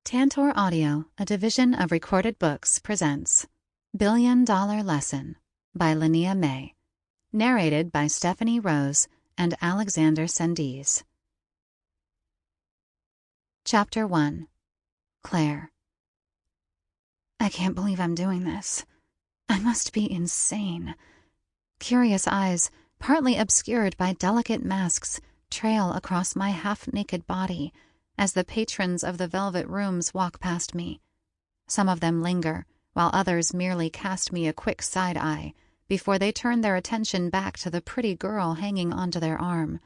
Tantor Audio, a division of Recorded Books, presents $1 Billion Lesson by Linnea May, narrated by Stephanie Rose and Alexander Cendese. Chapter 1. Claire. I can't believe I'm doing this. I must be insane. Curious eyes, partly obscured by delicate masks, trail across my half-naked body as the patrons of the Velvet Rooms walk past me. Some of them linger, while others merely cast me a quick side-eye before they turn their attention back to the pretty girl hanging onto their arm.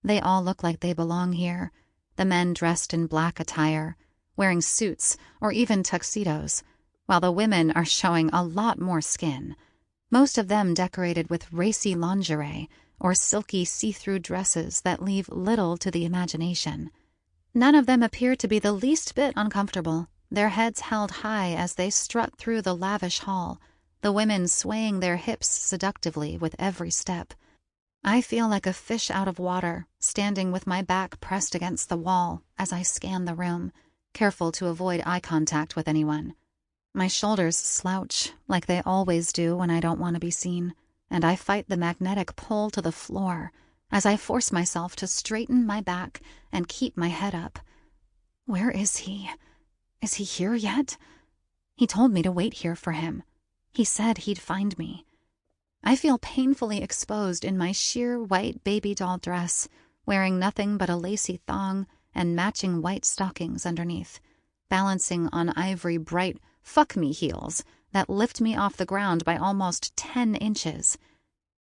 They all look like they belong here, the men dressed in black attire, wearing suits or even tuxedos, while the women are showing a lot more skin, most of them decorated with racy lingerie or silky see-through dresses that leave little to the imagination. None of them appear to be the least bit uncomfortable, their heads held high as they strut through the lavish hall, the women swaying their hips seductively with every step. I feel like a fish out of water, standing with my back pressed against the wall as I scan the room, careful to avoid eye contact with anyone. My shoulders slouch, like they always do when I don't want to be seen, and I fight the magnetic pull to the floor as I force myself to straighten my back and keep my head up. Where is he? Is he here yet? He told me to wait here for him. He said he'd find me. I feel painfully exposed in my sheer white baby doll dress, wearing nothing but a lacy thong and matching white stockings underneath, balancing on ivory bright fuck-me heels that lift me off the ground by almost 10 inches.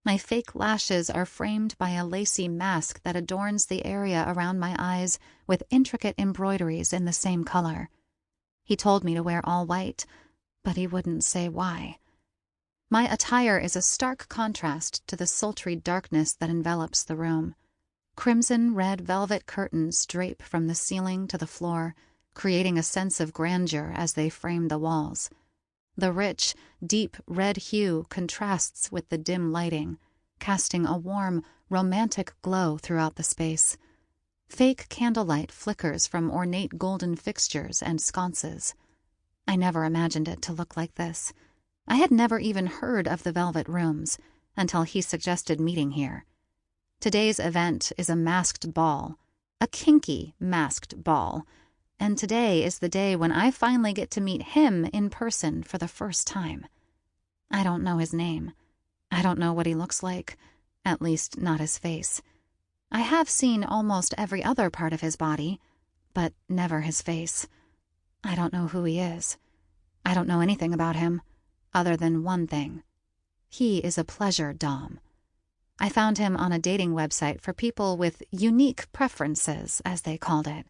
My fake lashes are framed by a lacy mask that adorns the area around my eyes with intricate embroideries in the same color. He told me to wear all white, but he wouldn't say why. My attire is a stark contrast to the sultry darkness that envelops the room. Crimson-red velvet curtains drape from the ceiling to the floor, creating a sense of grandeur as they frame the walls. The rich, deep red hue contrasts with the dim lighting, casting a warm, romantic glow throughout the space. Fake candlelight flickers from ornate golden fixtures and sconces. I never imagined it to look like this. I had never even heard of the Velvet Rooms until he suggested meeting here. Today's event is a masked ball, a kinky masked ball, and today is the day when I finally get to meet him in person for the first time. I don't know his name. I don't know what he looks like, at least not his face. I have seen almost every other part of his body, but never his face. I don't know who he is. I don't know anything about him, other than one thing. He is a pleasure dom. I found him on a dating website for people with unique preferences, as they called it.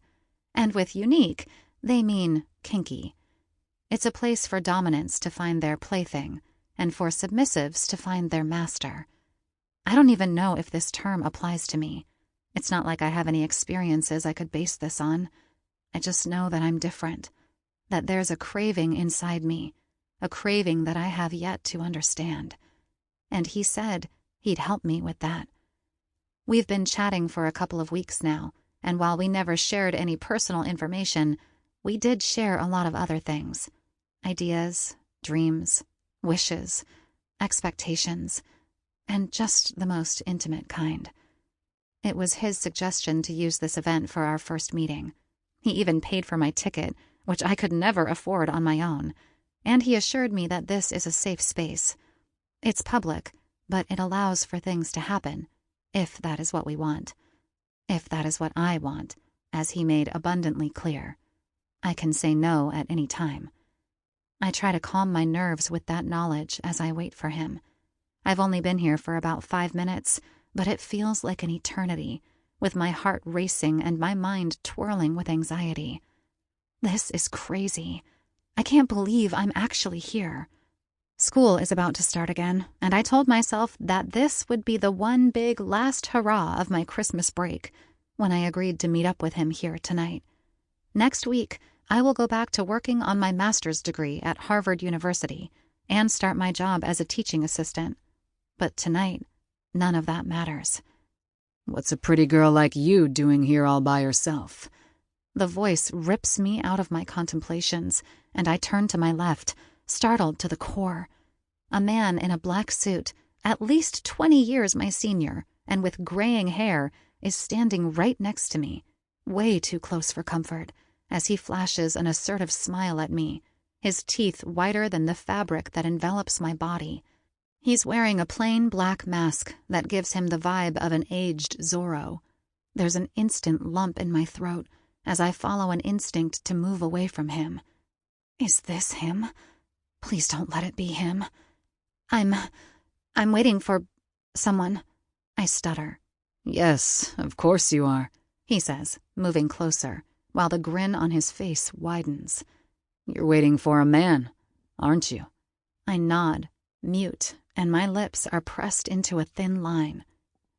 And with unique, they mean kinky. It's a place for dominants to find their plaything, and for submissives to find their master. I don't even know if this term applies to me. It's not like I have any experiences I could base this on. I just know that I'm different, that there's a craving inside me, a craving that I have yet to understand. And he said he'd help me with that. We've been chatting for a couple of weeks now, and while we never shared any personal information, we did share a lot of other things. Ideas, dreams, wishes, expectations, and just the most intimate kind. It was his suggestion to use this event for our first meeting. He even paid for my ticket, which I could never afford on my own, and he assured me that this is a safe space. It's public, but it allows for things to happen, if that is what we want. If that is what I want, as he made abundantly clear. I can say no at any time. I try to calm my nerves with that knowledge as I wait for him. I've only been here for about 5 minutes, but it feels like an eternity, with my heart racing and my mind twirling with anxiety. This is crazy. I can't believe I'm actually here. School is about to start again, and I told myself that this would be the one big last hurrah of my Christmas break when I agreed to meet up with him here tonight. Next week, I will go back to working on my master's degree at Harvard University and start my job as a teaching assistant. But tonight, none of that matters. "What's a pretty girl like you doing here all by herself?" The voice rips me out of my contemplations, and I turn to my left, startled to the core. A man in a black suit, at least 20 years my senior, and with graying hair, is standing right next to me, way too close for comfort, as he flashes an assertive smile at me, his teeth whiter than the fabric that envelops my body. He's wearing a plain black mask that gives him the vibe of an aged Zorro. There's an instant lump in my throat as I follow an instinct to move away from him. Is this him? Please don't let it be him. I'm waiting for someone, I stutter. Yes, of course you are, he says, moving closer, while the grin on his face widens. You're waiting for a man, aren't you? I nod, mute, and my lips are pressed into a thin line.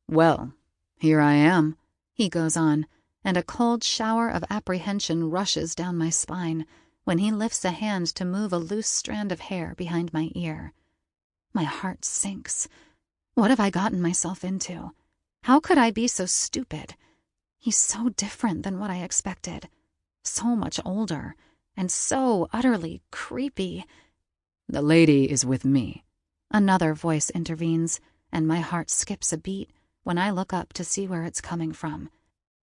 Well, here I am, he goes on, and a cold shower of apprehension rushes down my spine when he lifts a hand to move a loose strand of hair behind my ear. My heart sinks. What have I gotten myself into? How could I be so stupid? He's so different than what I expected. So much older, and so utterly creepy. The lady is with me. Another voice intervenes, and my heart skips a beat when I look up to see where it's coming from.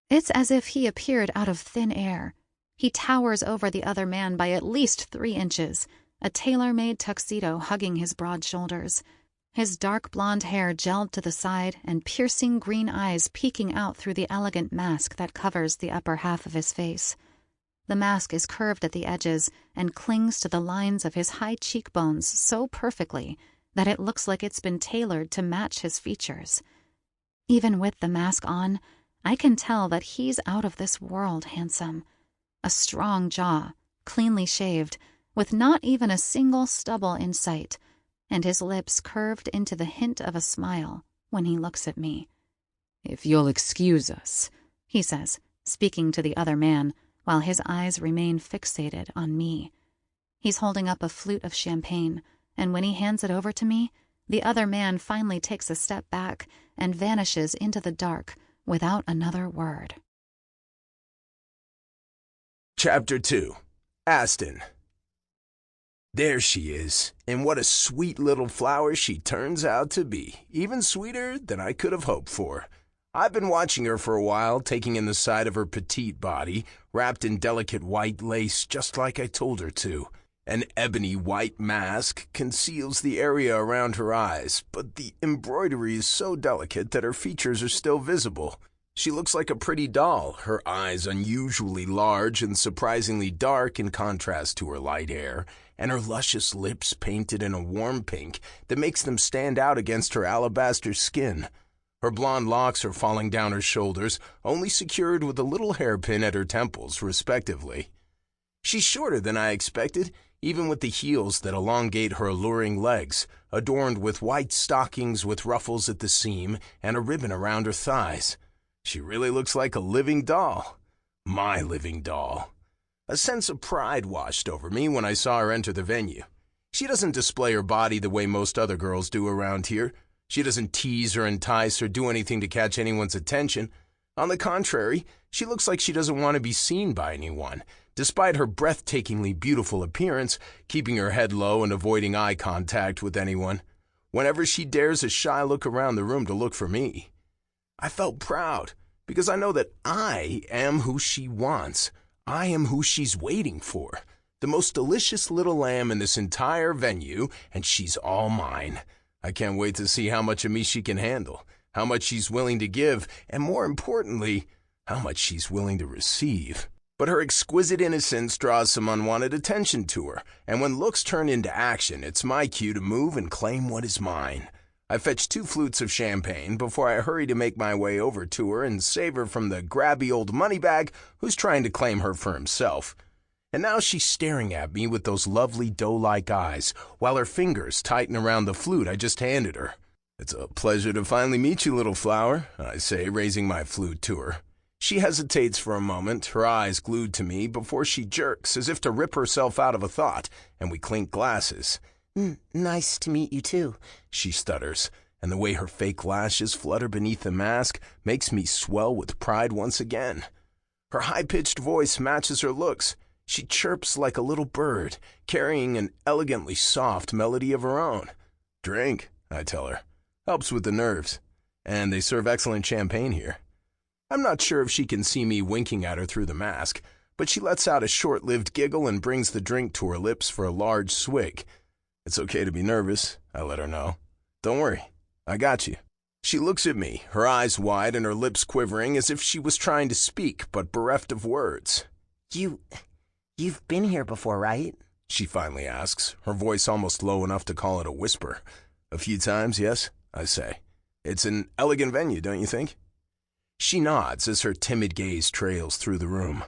It's as if he appeared out of thin air. He towers over the other man by at least 3 inches, a tailor-made tuxedo hugging his broad shoulders, his dark blonde hair gelled to the side and piercing green eyes peeking out through the elegant mask that covers the upper half of his face. The mask is curved at the edges and clings to the lines of his high cheekbones so perfectly that it looks like it's been tailored to match his features. Even with the mask on, I can tell that he's out of this world handsome. A strong jaw, cleanly shaved, with not even a single stubble in sight, and his lips curved into the hint of a smile when he looks at me. If you'll excuse us, he says, speaking to the other man, while his eyes remain fixated on me. He's holding up a flute of champagne, and when he hands it over to me, the other man finally takes a step back and vanishes into the dark without another word. Chapter 2. Aston. There she is, and what a sweet little flower she turns out to be, even sweeter than I could have hoped for. I've been watching her for a while, taking in the side of her petite body, wrapped in delicate white lace just like I told her to. An ebony white mask conceals the area around her eyes, but the embroidery is so delicate that her features are still visible. She looks like a pretty doll, her eyes unusually large and surprisingly dark in contrast to her light hair, and her luscious lips painted in a warm pink that makes them stand out against her alabaster skin. Her blonde locks are falling down her shoulders, only secured with a little hairpin at her temples, respectively. She's shorter than I expected, even with the heels that elongate her alluring legs, adorned with white stockings with ruffles at the seam and a ribbon around her thighs. She really looks like a living doll. My living doll. A sense of pride washed over me when I saw her enter the venue. She doesn't display her body the way most other girls do around here. She doesn't tease or entice or do anything to catch anyone's attention. On the contrary, she looks like she doesn't want to be seen by anyone, despite her breathtakingly beautiful appearance, keeping her head low and avoiding eye contact with anyone. Whenever she dares a shy look around the room to look for me. I felt proud, because I know that I am who she wants. I am who she's waiting for. The most delicious little lamb in this entire venue, and she's all mine. I can't wait to see how much of me she can handle, how much she's willing to give, and more importantly, how much she's willing to receive. But her exquisite innocence draws some unwanted attention to her, and when looks turn into action, it's my cue to move and claim what is mine. I fetched 2 flutes of champagne before I hurry to make my way over to her and save her from the grabby old moneybag who's trying to claim her for himself. And now she's staring at me with those lovely doe-like eyes, while her fingers tighten around the flute I just handed her. It's a pleasure to finally meet you, little flower, I say, raising my flute to her. She hesitates for a moment, her eyes glued to me, before she jerks as if to rip herself out of a thought, and we clink glasses. Nice to meet you, too, she stutters, and the way her fake lashes flutter beneath the mask makes me swell with pride once again. Her high-pitched voice matches her looks. She chirps like a little bird, carrying an elegantly soft melody of her own. Drink, I tell her. Helps with the nerves. And they serve excellent champagne here. I'm not sure if she can see me winking at her through the mask, but she lets out a short-lived giggle and brings the drink to her lips for a large swig. It's okay to be nervous, I let her know. Don't worry, I got you. She looks at me, her eyes wide and her lips quivering as if she was trying to speak, but bereft of words. You've been here before, right? She finally asks, her voice almost low enough to call it a whisper. A few times, yes, I say. It's an elegant venue, don't you think? She nods as her timid gaze trails through the room.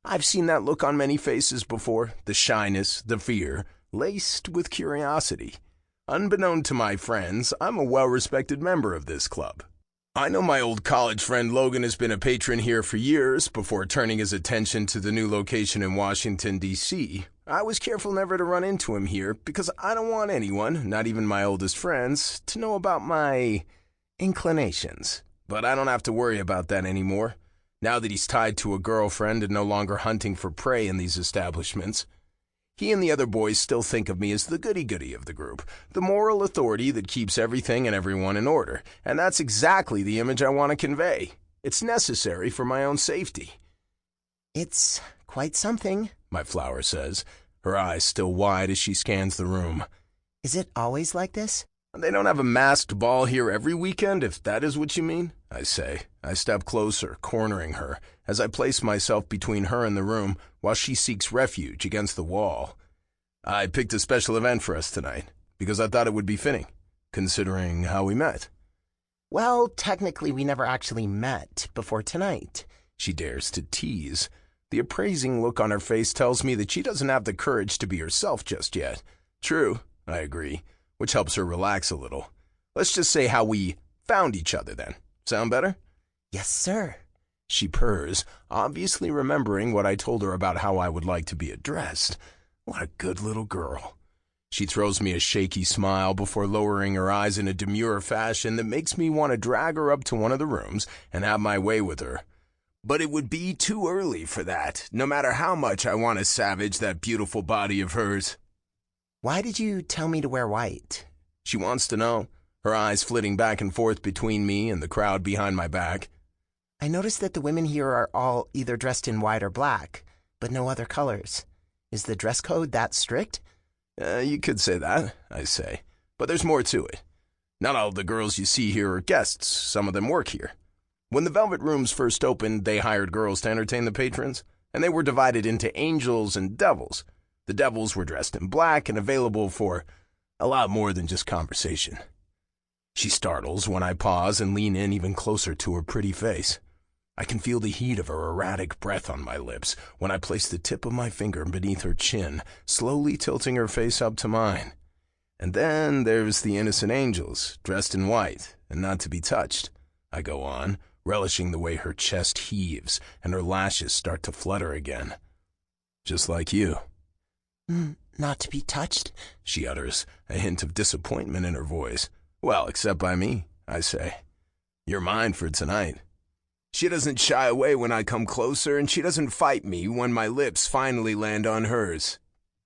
I've seen that look on many faces before, the shyness, the fear, laced with curiosity. Unbeknown to my friends, I'm a well-respected member of this club. I know my old college friend Logan has been a patron here for years before turning his attention to the new location in Washington, D.C. I was careful never to run into him here because I don't want anyone, not even my oldest friends, to know about my inclinations. But I don't have to worry about that anymore, now that he's tied to a girlfriend and no longer hunting for prey in these establishments. He and the other boys still think of me as the goody-goody of the group, the moral authority that keeps everything and everyone in order, and that's exactly the image I want to convey. It's necessary for my own safety. It's quite something, my flower says, her eyes still wide as she scans the room. Is it always like this? They don't have a masked ball here every weekend, if that is what you mean, I say. I step closer, cornering her, as I place myself between her and the room while she seeks refuge against the wall. I picked a special event for us tonight, because I thought it would be fitting, considering how we met. Well, technically we never actually met before tonight. She dares to tease. The appraising look on her face tells me that she doesn't have the courage to be herself just yet. True, I agree, which helps her relax a little. Let's just say how we found each other then. Sound better? Yes, sir. She purrs, obviously remembering what I told her about how I would like to be addressed. What a good little girl. She throws me a shaky smile before lowering her eyes in a demure fashion that makes me want to drag her up to one of the rooms and have my way with her. But it would be too early for that, no matter how much I want to savage that beautiful body of hers. Why did you tell me to wear white? She wants to know, her eyes flitting back and forth between me and the crowd behind my back. I noticed that the women here are all either dressed in white or black, but no other colors. Is the dress code that strict? You could say that, I say, but there's more to it. Not all the girls you see here are guests. Some of them work here. When the Velvet Rooms first opened, they hired girls to entertain the patrons, and they were divided into angels and devils. The devils were dressed in black and available for a lot more than just conversation. She startles when I pause and lean in even closer to her pretty face. I can feel the heat of her erratic breath on my lips when I place the tip of my finger beneath her chin, slowly tilting her face up to mine. And then there's the innocent angels, dressed in white and not to be touched. I go on, relishing the way her chest heaves and her lashes start to flutter again. Just like you. Not to be touched? She utters, a hint of disappointment in her voice. Well, except by me, I say. You're mine for tonight. She doesn't shy away when I come closer, and she doesn't fight me when my lips finally land on hers.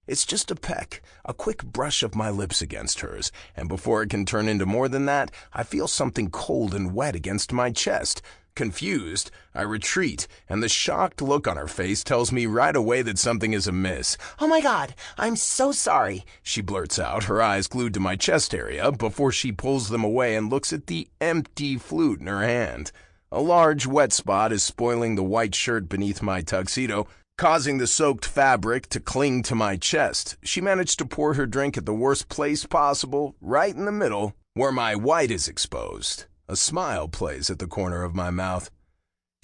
It's just a peck, a quick brush of my lips against hers, and before it can turn into more than that, I feel something cold and wet against my chest. Confused, I retreat, and the shocked look on her face tells me right away that something is amiss. Oh my God, I'm so sorry, she blurts out, her eyes glued to my chest area, before she pulls them away and looks at the empty flute in her hand. A large wet spot is spoiling the white shirt beneath my tuxedo, causing the soaked fabric to cling to my chest. She managed to pour her drink at the worst place possible, right in the middle, where my white is exposed. A smile plays at the corner of my mouth.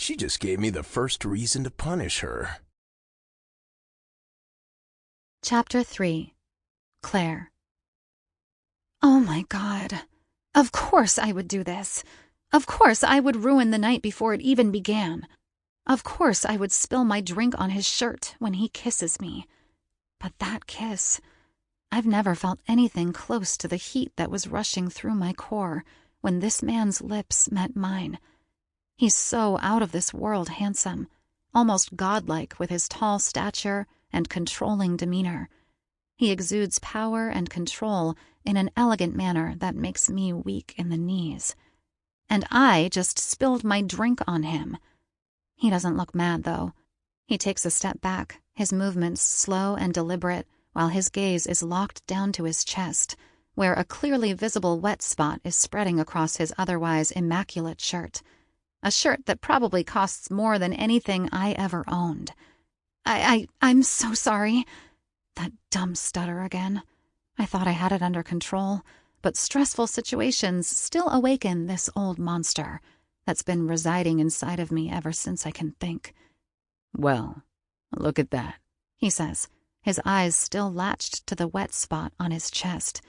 She just gave me the first reason to punish her. Chapter 3. Claire. Oh my God. Of course I would do this. Of course I would ruin the night before it even began. Of course I would spill my drink on his shirt when he kisses me. But that kiss... I've never felt anything close to the heat that was rushing through my core when this man's lips met mine. He's so out of this world handsome, almost godlike with his tall stature and controlling demeanor. He exudes power and control in an elegant manner that makes me weak in the knees. And I just spilled my drink on him. He doesn't look mad, though. He takes a step back, his movements slow and deliberate, while his gaze is locked down to his chest, where a clearly visible wet spot is spreading across his otherwise immaculate shirt. A shirt that probably costs more than anything I ever owned. I'm so sorry. That dumb stutter again. I thought I had it under control, but stressful situations still awaken this old monster that's been residing inside of me ever since I can think. Well, look at that, he says, his eyes still latched to the wet spot on his chest.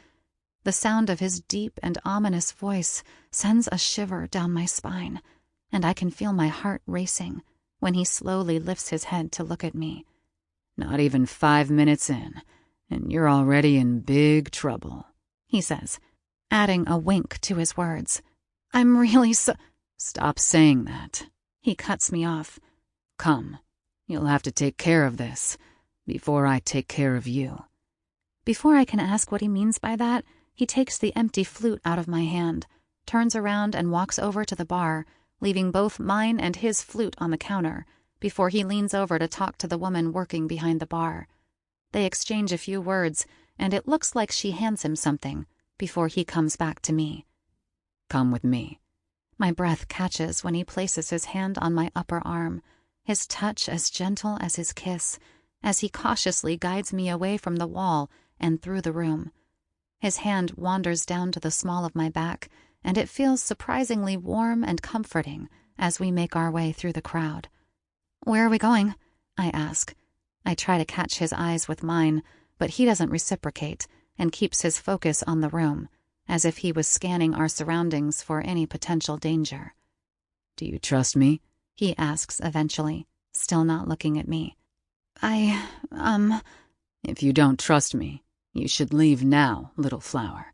The sound of his deep and ominous voice sends a shiver down my spine, and I can feel my heart racing when he slowly lifts his head to look at me. Not even 5 minutes in, and you're already in big trouble, he says, adding a wink to his words. I'm really Stop saying that. He cuts me off. Come, you'll have to take care of this before I take care of you. Before I can ask what he means by that, he takes the empty flute out of my hand, turns around and walks over to the bar, leaving both mine and his flute on the counter, before he leans over to talk to the woman working behind the bar. They exchange a few words, and it looks like she hands him something, before he comes back to me. Come with me. My breath catches when he places his hand on my upper arm, his touch as gentle as his kiss, as he cautiously guides me away from the wall and through the room. His hand wanders down to the small of my back, and it feels surprisingly warm and comforting as we make our way through the crowd. Where are we going? I ask. I try to catch his eyes with mine, but he doesn't reciprocate and keeps his focus on the room, as if he was scanning our surroundings for any potential danger. Do you trust me? He asks eventually, still not looking at me. If you don't trust me, you should leave now, little flower.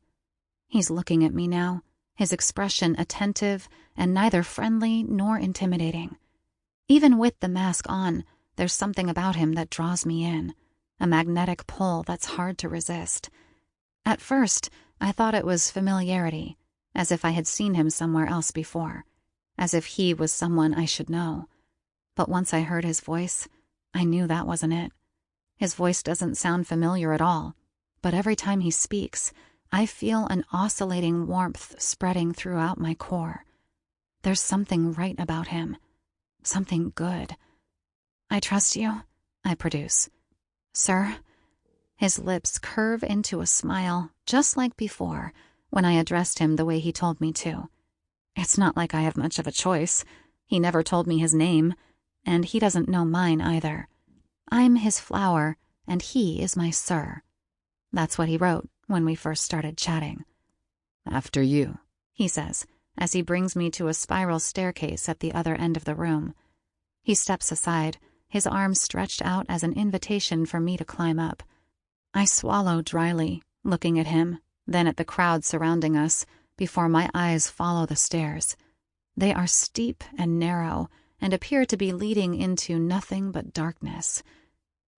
He's looking at me now, his expression attentive and neither friendly nor intimidating. Even with the mask on, there's something about him that draws me in, a magnetic pull that's hard to resist. At first, I thought it was familiarity, as if I had seen him somewhere else before, as if he was someone I should know. But once I heard his voice, I knew that wasn't it. His voice doesn't sound familiar at all, but every time he speaks, I feel an oscillating warmth spreading throughout my core. There's something right about him. Something good. I trust you, I produce. Sir? His lips curve into a smile, just like before, when I addressed him the way he told me to. It's not like I have much of a choice. He never told me his name, and he doesn't know mine either. I'm his flower, and he is my sir. That's what he wrote when we first started chatting. After you, he says, as he brings me to a spiral staircase at the other end of the room. He steps aside, his arms stretched out as an invitation for me to climb up. I swallow dryly, looking at him, then at the crowd surrounding us, before my eyes follow the stairs. They are steep and narrow, and appear to be leading into nothing but darkness.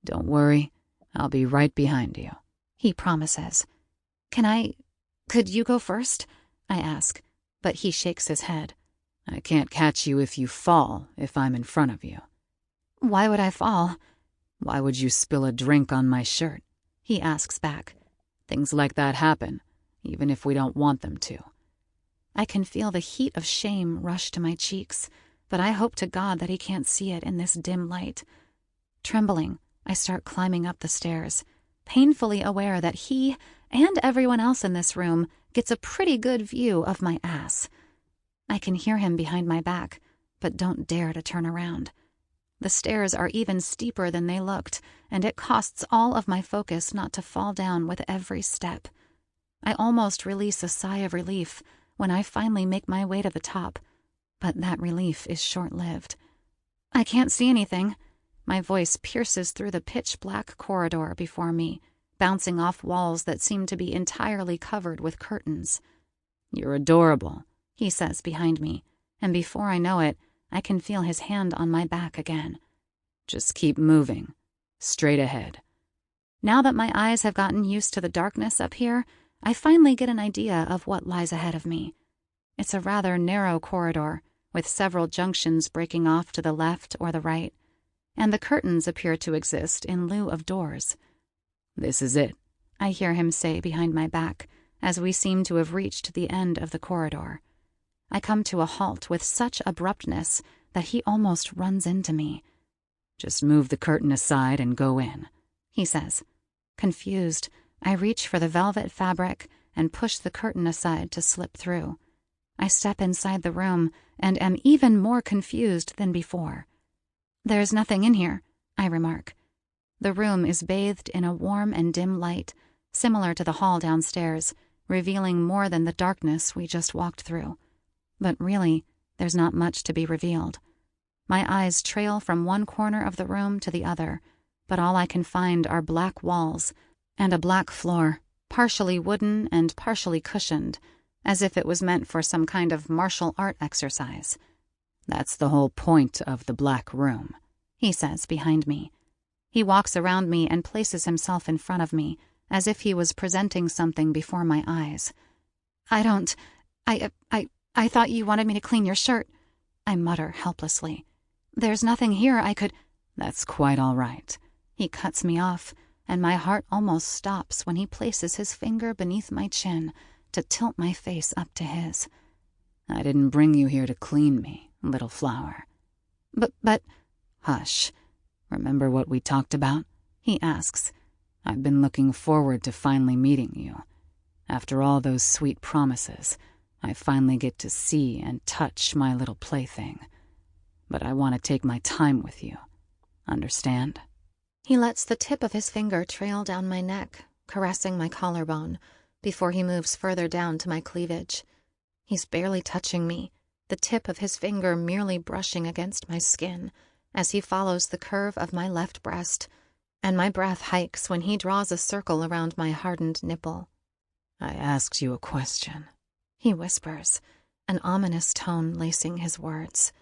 Don't worry, I'll be right behind you, he promises. Could you go first? I ask, but he shakes his head. I can't catch you if you fall if I'm in front of you. Why would I fall? Why would you spill a drink on my shirt? He asks back. Things like that happen, even if we don't want them to. I can feel the heat of shame rush to my cheeks, but I hope to God that he can't see it in this dim light. Trembling, I start climbing up the stairs, painfully aware that he and everyone else in this room gets a pretty good view of my ass. I can hear him behind my back, but don't dare to turn around. The stairs are even steeper than they looked, and it costs all of my focus not to fall down with every step. I almost release a sigh of relief when I finally make my way to the top, but that relief is short-lived. I can't see anything. My voice pierces through the pitch-black corridor before me, bouncing off walls that seem to be entirely covered with curtains. You're adorable, he says behind me, and before I know it, I can feel his hand on my back again. Just keep moving. Straight ahead. Now that my eyes have gotten used to the darkness up here, I finally get an idea of what lies ahead of me. It's a rather narrow corridor, with several junctions breaking off to the left or the right, and the curtains appear to exist in lieu of doors. This is it, I hear him say behind my back, as we seem to have reached the end of the corridor. I come to a halt with such abruptness that he almost runs into me. Just move the curtain aside and go in, he says. Confused, I reach for the velvet fabric and push the curtain aside to slip through. I step inside the room and am even more confused than before. There's nothing in here, I remark. The room is bathed in a warm and dim light, similar to the hall downstairs, revealing more than the darkness we just walked through. But really, there's not much to be revealed. My eyes trail from one corner of the room to the other, but all I can find are black walls and a black floor, partially wooden and partially cushioned, as if it was meant for some kind of martial art exercise. That's the whole point of the black room, he says behind me. He walks around me and places himself in front of me, as if he was presenting something before my eyes. I thought you wanted me to clean your shirt, I mutter helplessly. There's nothing here I could... That's quite all right. He cuts me off, and my heart almost stops when he places his finger beneath my chin to tilt my face up to his. I didn't bring you here to clean me, little flower. But... Hush. Remember what we talked about? He asks. I've been looking forward to finally meeting you. After all those sweet promises, I finally get to see and touch my little plaything. But I want to take my time with you. Understand? He lets the tip of his finger trail down my neck, caressing my collarbone, before he moves further down to my cleavage. He's barely touching me, the tip of his finger merely brushing against my skin, as he follows the curve of my left breast, and my breath hikes when he draws a circle around my hardened nipple. I asked you a question, he whispers, an ominous tone lacing his words.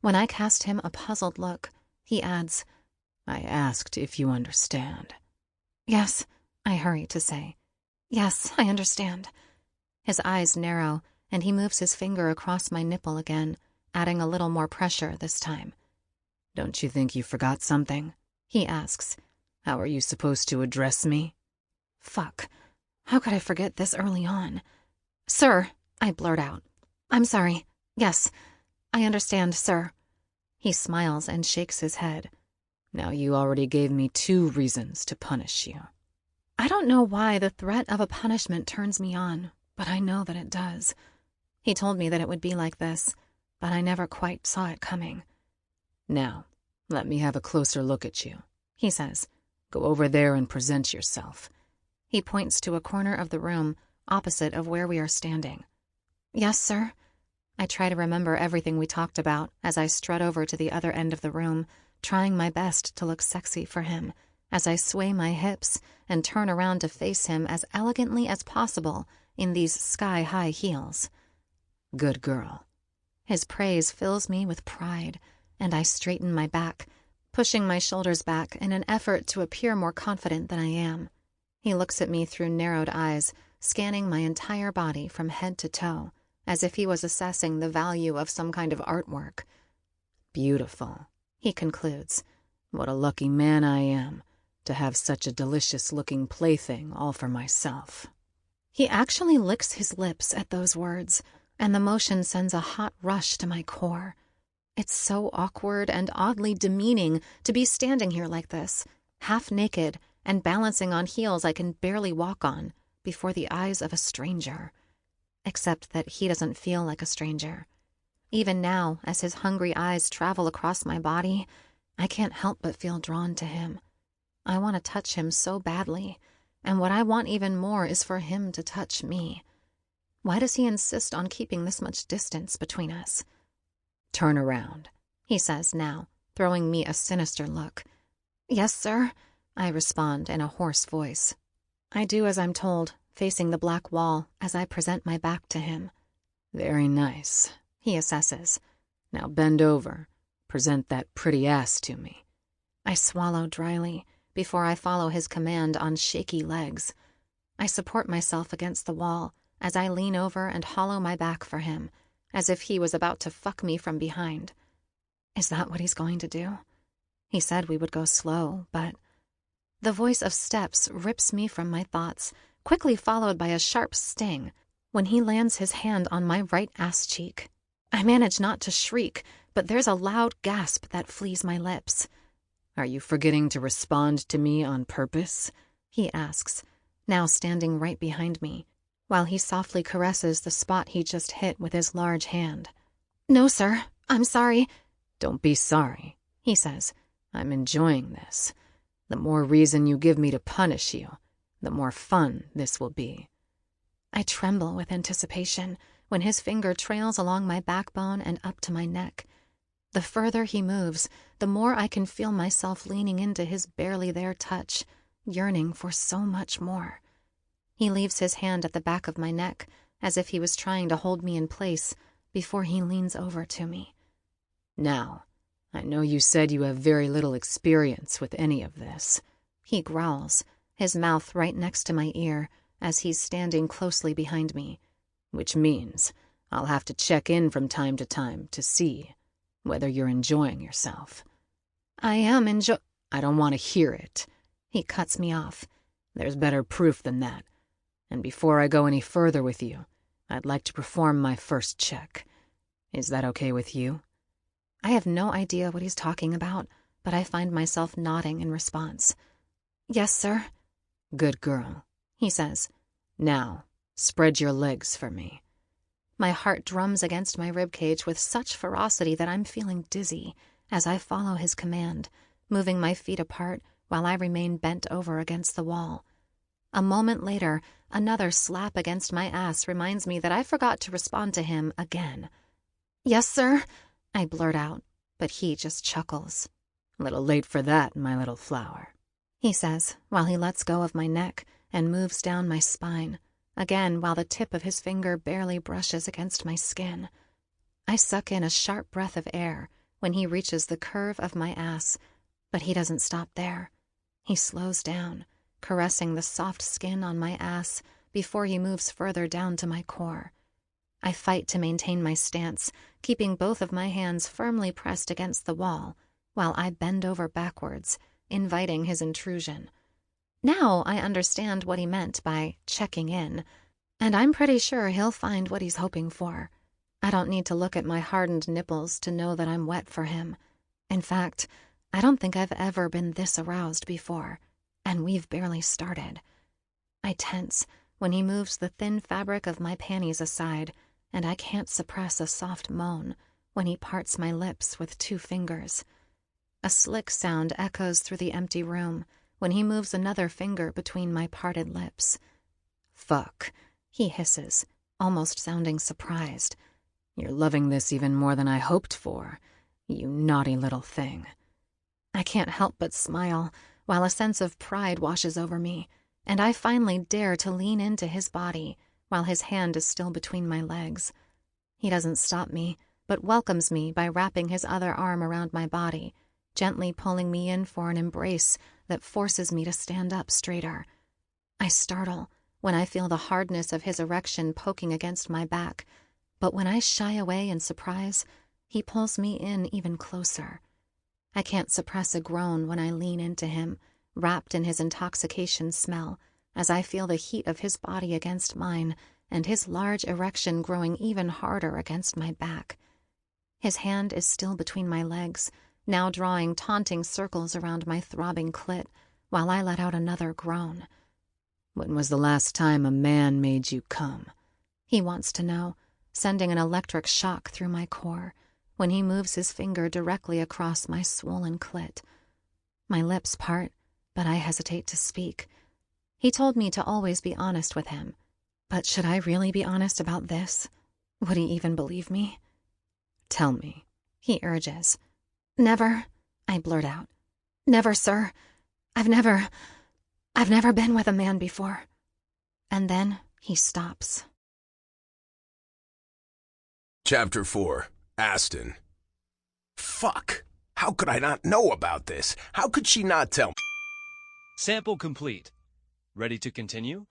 When I cast him a puzzled look, he adds, I asked if you understand. Yes, I hurry to say. Yes, I understand. His eyes narrow, and he moves his finger across my nipple again, adding a little more pressure this time. Don't you think you forgot something? He asks. How are you supposed to address me? Fuck. How could I forget this early on? Sir, I blurt out. I'm sorry. Yes, I understand, sir. He smiles and shakes his head. Now you already gave me 2 reasons to punish you. I don't know why the threat of a punishment turns me on, but I know that it does. He told me that it would be like this, but I never quite saw it coming. Now, let me have a closer look at you, he says. Go over there and present yourself. He points to a corner of the room opposite of where we are standing. Yes, sir. I try to remember everything we talked about as I strut over to the other end of the room, trying my best to look sexy for him, as I sway my hips and turn around to face him as elegantly as possible in these sky-high heels. Good girl. His praise fills me with pride, and I straighten my back, pushing my shoulders back in an effort to appear more confident than I am. He looks at me through narrowed eyes, scanning my entire body from head to toe, as if he was assessing the value of some kind of artwork. Beautiful, he concludes. What a lucky man I am to have such a delicious-looking plaything all for myself. He actually licks his lips at those words, and the motion sends a hot rush to my core. It's so awkward and oddly demeaning to be standing here like this, half naked and balancing on heels I can barely walk on, before the eyes of a stranger. Except that he doesn't feel like a stranger. Even now, as his hungry eyes travel across my body, I can't help but feel drawn to him. I want to touch him so badly, and what I want even more is for him to touch me. Why does he insist on keeping this much distance between us? Turn around, he says now, throwing me a sinister look. Yes, sir, I respond in a hoarse voice. I do as I'm told, facing the black wall as I present my back to him. Very nice, he assesses. Now bend over. Present that pretty ass to me. I swallow dryly before I follow his command on shaky legs. I support myself against the wall as I lean over and hollow my back for him, as if he was about to fuck me from behind. Is that what he's going to do? He said we would go slow, but... The voice of steps rips me from my thoughts, quickly followed by a sharp sting when he lands his hand on my right ass cheek. I manage not to shriek, but there's a loud gasp that flees my lips. Are you forgetting to respond to me on purpose? He asks, now standing right behind me, while he softly caresses the spot he just hit with his large hand. No, sir. I'm sorry. Don't be sorry, he says. I'm enjoying this. The more reason you give me to punish you, the more fun this will be. I tremble with anticipation when his finger trails along my backbone and up to my neck. The further he moves, the more I can feel myself leaning into his barely there touch, yearning for so much more. He leaves his hand at the back of my neck, as if he was trying to hold me in place, before he leans over to me. Now, I know you said you have very little experience with any of this, he growls, his mouth right next to my ear, as he's standing closely behind me. Which means I'll have to check in from time to time to see whether you're enjoying yourself. I am I don't want to hear it. He cuts me off. There's better proof than that. And before I go any further with you, I'd like to perform my first check. Is that okay with you? I have no idea what he's talking about, but I find myself nodding in response. Yes, sir. Good girl, he says. Now, spread your legs for me. My heart drums against my ribcage with such ferocity that I'm feeling dizzy as I follow his command, moving my feet apart while I remain bent over against the wall. A moment later, another slap against my ass reminds me that I forgot to respond to him again. Yes, sir, I blurt out, but he just chuckles. A little late for that, my little flower, he says, while he lets go of my neck and moves down my spine, again while the tip of his finger barely brushes against my skin. I suck in a sharp breath of air when he reaches the curve of my ass, but he doesn't stop there. He slows down, caressing the soft skin on my ass before he moves further down to my core. I fight to maintain my stance, keeping both of my hands firmly pressed against the wall, while I bend over backwards, inviting his intrusion. Now I understand what he meant by checking in, and I'm pretty sure he'll find what he's hoping for. I don't need to look at my hardened nipples to know that I'm wet for him. In fact, I don't think I've ever been this aroused before, and we've barely started. I tense when he moves the thin fabric of my panties aside, and I can't suppress a soft moan when he parts my lips with 2 fingers. A slick sound echoes through the empty room when he moves another finger between my parted lips. Fuck, he hisses, almost sounding surprised. You're loving this even more than I hoped for, you naughty little thing. I can't help but smile, while a sense of pride washes over me, and I finally dare to lean into his body while his hand is still between my legs. He doesn't stop me, but welcomes me by wrapping his other arm around my body, gently pulling me in for an embrace that forces me to stand up straighter. I startle when I feel the hardness of his erection poking against my back, but when I shy away in surprise, he pulls me in even closer. I can't suppress a groan when I lean into him, wrapped in his intoxication smell, as I feel the heat of his body against mine and his large erection growing even harder against my back. His hand is still between my legs, now drawing taunting circles around my throbbing clit, while I let out another groan. When was the last time a man made you come? He wants to know, sending an electric shock through my core when he moves his finger directly across my swollen clit. My lips part, but I hesitate to speak. He told me to always be honest with him. But should I really be honest about this? Would he even believe me? Tell me, he urges. Never, I blurt out. Never, sir. I've never been with a man before. And then he stops. Chapter 4. Aston. Fuck. How could I not know about this? How could she not tell me? Sample complete. Ready to continue?